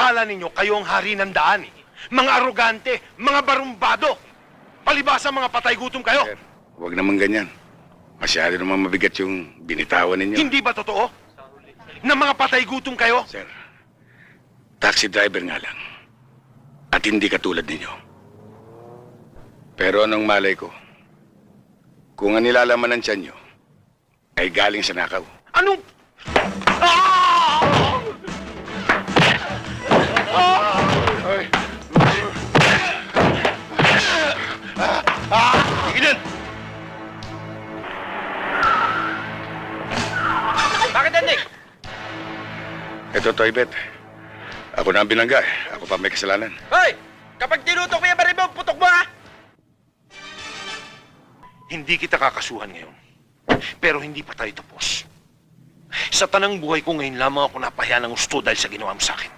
Akala ninyo kayo ang hari ng daan eh. Mga arogante, mga barumbado. Palibasa mga patay gutom kayo. Sir, huwag naman ganyan. Masyado naman mabigat yung binitawan ninyo. Hindi ba totoo? Na mga patay gutom kayo? Sir, taxi driver nga lang. At hindi katulad ninyo. Pero anong malay ko? Kung ang nilalaman ng tiyan nyo ay galing sa nakaw. Anong... Ah! Ay. Tignan! Bakit, Endik? Ito, Toybet. Ako na ang binangga eh. Ako pa may kasalanan. Hoy! Kapag tinutok mo yung baril mo, putok mo ha! Hindi kita kakasuhan ngayon. Pero hindi pa tayo tapos. Sa tanang buhay ko ngayon lamang ako napahiya ng gusto dahil sa ginawa mo sa akin.